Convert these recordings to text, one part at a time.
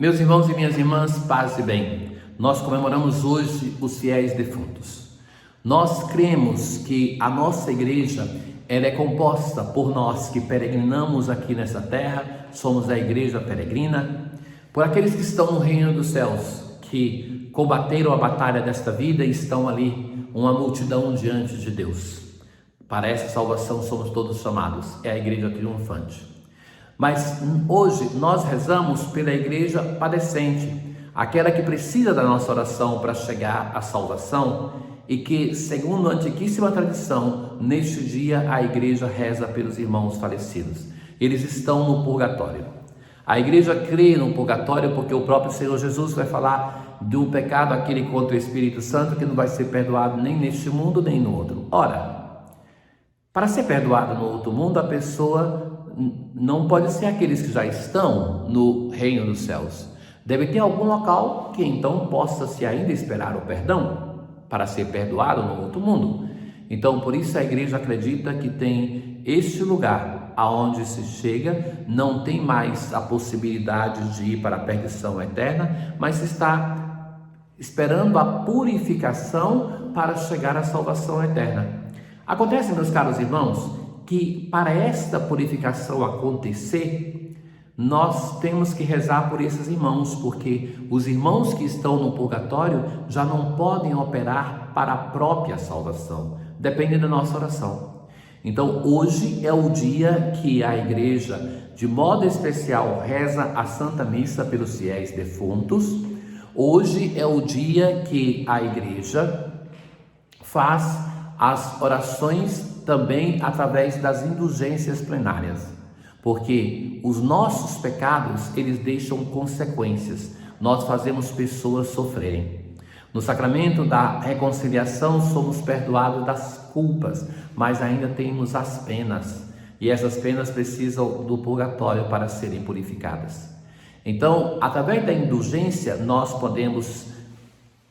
Meus irmãos e minhas irmãs, paz e bem. Nós comemoramos hoje os fiéis defuntos. Nós cremos que a nossa igreja ela é composta por nós que peregrinamos aqui nessa terra, somos a igreja peregrina, por aqueles que estão no reino dos céus, que combateram a batalha desta vida e estão ali, uma multidão diante de Deus. Para essa salvação somos todos chamados, é a igreja triunfante. Mas hoje nós rezamos pela igreja padecente, aquela que precisa da nossa oração para chegar à salvação e que, segundo a antiquíssima tradição, neste dia a igreja reza pelos irmãos falecidos. Eles estão no purgatório. A igreja crê no purgatório porque o próprio Senhor Jesus vai falar do pecado aquele contra o Espírito Santo que não vai ser perdoado nem neste mundo nem no outro. Ora, para ser perdoado no outro mundo, a pessoa não pode ser aqueles que já estão no reino dos céus. Deve ter algum local que então possa-se ainda esperar o perdão para ser perdoado no outro mundo. Então, por isso a igreja acredita que tem este lugar aonde se chega, não tem mais a possibilidade de ir para a perdição eterna, mas está esperando a purificação para chegar à salvação eterna. Acontece, meus caros irmãos, que para esta purificação acontecer, nós temos que rezar por esses irmãos, porque os irmãos que estão no purgatório já não podem operar para a própria salvação, depende da nossa oração. Então hoje é o dia que a igreja, de modo especial, reza a Santa Missa pelos fiéis defuntos. Hoje é o dia que a igreja faz as orações também através das indulgências plenárias, porque os nossos pecados, eles deixam consequências, nós fazemos pessoas sofrerem. No sacramento da reconciliação somos perdoados das culpas, mas ainda temos as penas, e essas penas precisam do purgatório para serem purificadas. Então, através da indulgência, nós podemos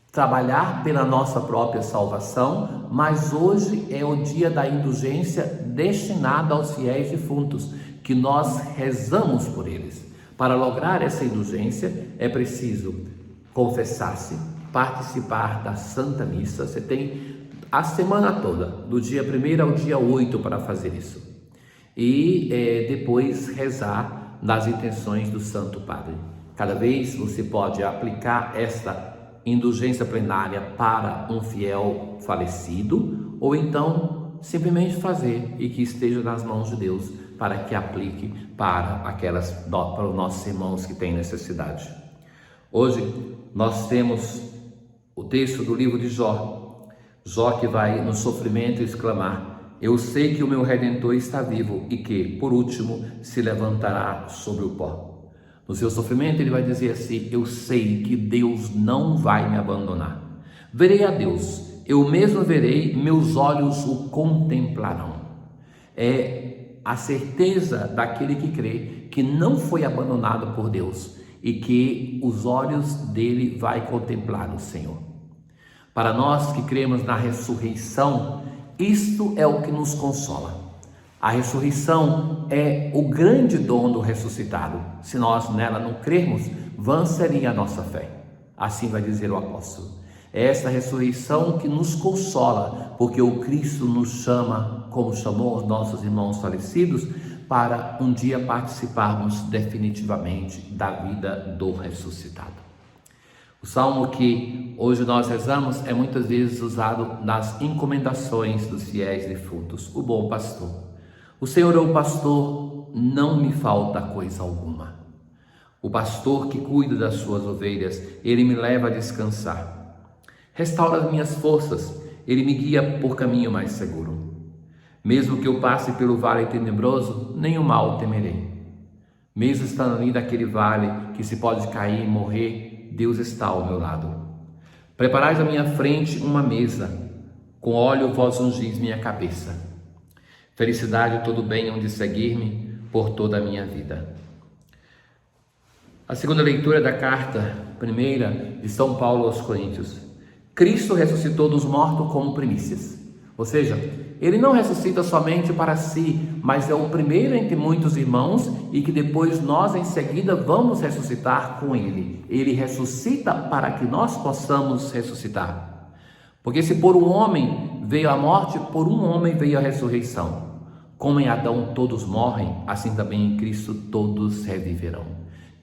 trabalhar pela nossa própria salvação, mas hoje é o dia da indulgência destinada aos fiéis defuntos, que nós rezamos por eles. Para lograr essa indulgência é preciso confessar-se, participar da Santa Missa. Você tem a semana toda, do dia 1º ao dia 8 para fazer isso. E depois rezar nas intenções do Santo Padre. Cada vez você pode aplicar esta indulgência plenária para um fiel falecido, ou então simplesmente fazer e que esteja nas mãos de Deus para que aplique para os nossos irmãos que têm necessidade. Hoje nós temos o texto do livro de Jó, Jó que vai no sofrimento exclamar: eu sei que o meu Redentor está vivo e que, por último, se levantará sobre o pó. No seu sofrimento ele vai dizer assim: eu sei que Deus não vai me abandonar. Verei a Deus, eu mesmo verei, meus olhos o contemplarão. É a certeza daquele que crê que não foi abandonado por Deus e que os olhos dele vai contemplar o Senhor. Para nós que cremos na ressurreição, isto é o que nos consola. A ressurreição é o grande dom do ressuscitado. Se nós nela não crermos, vã seria a nossa fé. Assim vai dizer o apóstolo. É essa ressurreição que nos consola, porque o Cristo nos chama, como chamou os nossos irmãos falecidos, para um dia participarmos definitivamente da vida do ressuscitado. O salmo que hoje nós rezamos é muitas vezes usado nas encomendações dos fiéis defuntos. O bom pastor. O Senhor é o pastor, não me falta coisa alguma. O pastor que cuida das suas ovelhas, ele me leva a descansar. Restaura as minhas forças, ele me guia por caminho mais seguro. Mesmo que eu passe pelo vale tenebroso, nenhum mal temerei. Mesmo estando ali naquele vale que se pode cair e morrer, Deus está ao meu lado. Preparais à minha frente uma mesa, com óleo vós ungis minha cabeça. Felicidade e todo bem hão de seguir-me por toda a minha vida. A segunda leitura da carta primeira de São Paulo aos Coríntios. Cristo ressuscitou dos mortos como primícias. Ou seja, ele não ressuscita somente para si, mas é o primeiro entre muitos irmãos e que depois nós em seguida vamos ressuscitar com ele. Ele ressuscita para que nós possamos ressuscitar. Porque se por um homem veio a morte, por um homem veio a ressurreição. Como em Adão todos morrem, assim também em Cristo todos reviverão.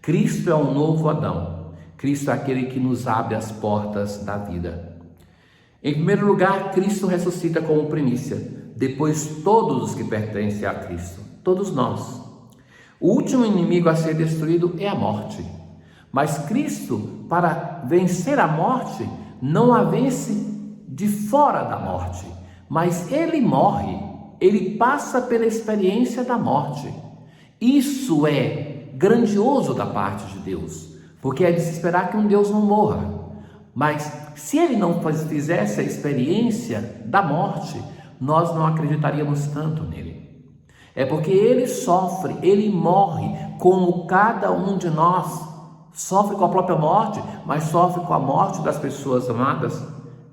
Cristo é o novo Adão. Cristo é aquele que nos abre as portas da vida. Em primeiro lugar, Cristo ressuscita como primícia, depois todos os que pertencem a Cristo, todos nós. O último inimigo a ser destruído é a morte, mas Cristo, para vencer a morte, não a vence de fora da morte, mas ele morre, ele passa pela experiência da morte. Isso é grandioso da parte de Deus, porque é de se esperar que um Deus não morra. Mas se ele não fizesse a experiência da morte, nós não acreditaríamos tanto nele. É porque ele sofre, ele morre, como cada um de nós sofre com a própria morte, mas sofre com a morte das pessoas amadas.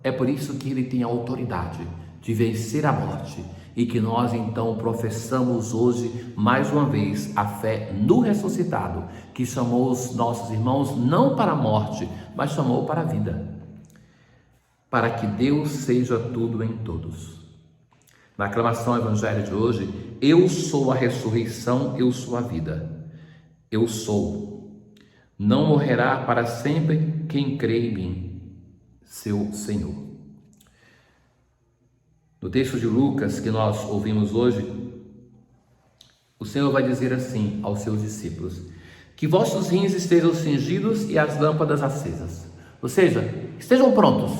É por isso que ele tem a autoridade de vencer a morte e que nós então professamos hoje mais uma vez a fé no ressuscitado, que chamou os nossos irmãos não para a morte, mas chamou para a vida, para que Deus seja tudo em todos. Na aclamação evangélica de hoje, eu sou a ressurreição, eu sou a vida, eu sou. Não morrerá para sempre quem crê em mim, seu Senhor. No texto de Lucas que nós ouvimos hoje, o Senhor vai dizer assim aos seus discípulos: que vossos rins estejam cingidos e as lâmpadas acesas. Ou seja, estejam prontos.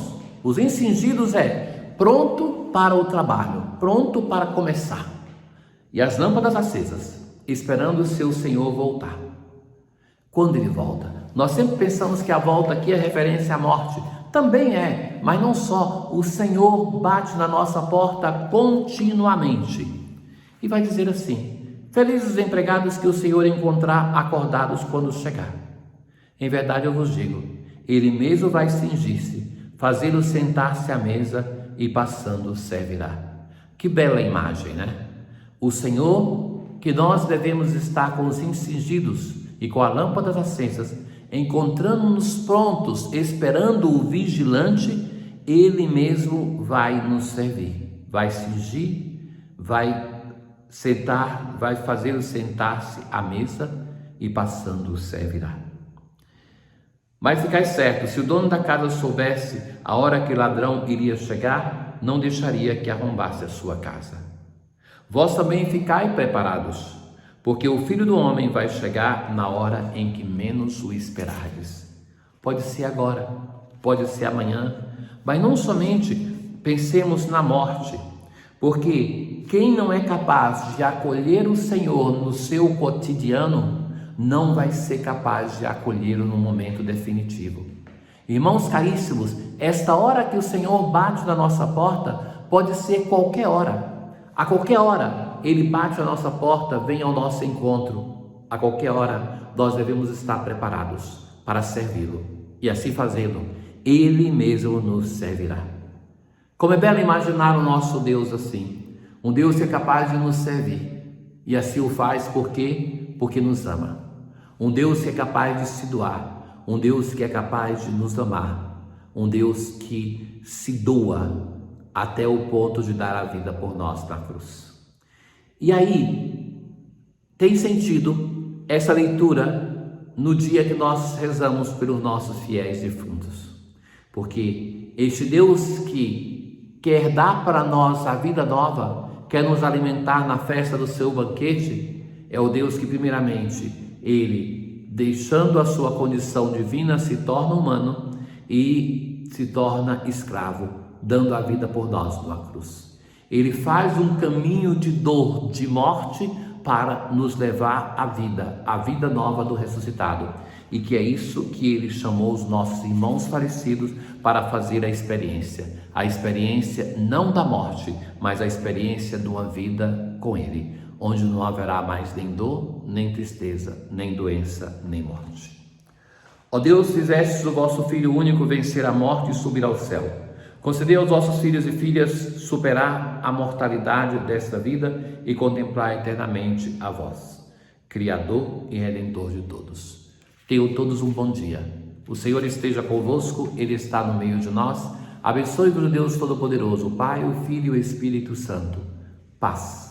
Os rins cingidos é pronto para o trabalho, pronto para começar. E as lâmpadas acesas, esperando o seu Senhor voltar. Quando ele volta? Nós sempre pensamos que a volta aqui é referência à morte. Também é, mas não só. O Senhor bate na nossa porta continuamente. E vai dizer assim: felizes os empregados que o Senhor encontrar acordados quando chegar. Em verdade eu vos digo, ele mesmo vai cingir-se, fazê-los sentar-se à mesa e passando servirá. Que bela imagem, né? O Senhor, que nós devemos estar com os rins cingidos e com as lâmpadas acesas, encontrando-nos prontos, esperando o vigilante, ele mesmo vai nos servir, vai cingir, vai sentar, vai fazê-lo sentar-se à mesa e passando servirá. Mas ficai certo, se o dono da casa soubesse a hora que o ladrão iria chegar, não deixaria que arrombasse a sua casa. Vós também ficai preparados, porque o Filho do Homem vai chegar na hora em que menos o esperardes. Pode ser agora, pode ser amanhã, mas não somente pensemos na morte, porque quem não é capaz de acolher o Senhor no seu cotidiano, não vai ser capaz de acolhê-lo no momento definitivo. Irmãos caríssimos, esta hora que o Senhor bate na nossa porta, pode ser qualquer hora. A qualquer hora, Ele bate na nossa porta, vem ao nosso encontro. A qualquer hora, nós devemos estar preparados para servi-lo. E assim fazendo, Ele mesmo nos servirá. Como é belo imaginar o nosso Deus assim. Um Deus que é capaz de nos servir. E assim o faz por quê? Porque nos ama. Um Deus que é capaz de se doar. Um Deus que é capaz de nos amar. Um Deus que se doa até o ponto de dar a vida por nós na cruz. E aí, tem sentido essa leitura no dia que nós rezamos pelos nossos fiéis defuntos. Porque este Deus que quer dar para nós a vida nova, quer nos alimentar na festa do seu banquete, é o Deus que primeiramente, Ele, deixando a sua condição divina, se torna humano e se torna escravo, dando a vida por nós numa cruz. Ele faz um caminho de dor, de morte, para nos levar à vida nova do ressuscitado. E que é isso que Ele chamou os nossos irmãos falecidos para fazer a experiência não da morte, mas a experiência de uma vida com Ele, onde não haverá mais nem dor, nem tristeza, nem doença, nem morte. Ó Deus, fizestes o vosso Filho único vencer a morte e subir ao céu. Concedei aos vossos filhos e filhas superar a mortalidade desta vida e contemplar eternamente a vós, Criador e Redentor de todos. Tenham todos um bom dia. O Senhor esteja convosco, Ele está no meio de nós. Abençoe-vos o Deus Todo-Poderoso, o Pai, o Filho e o Espírito Santo. Paz.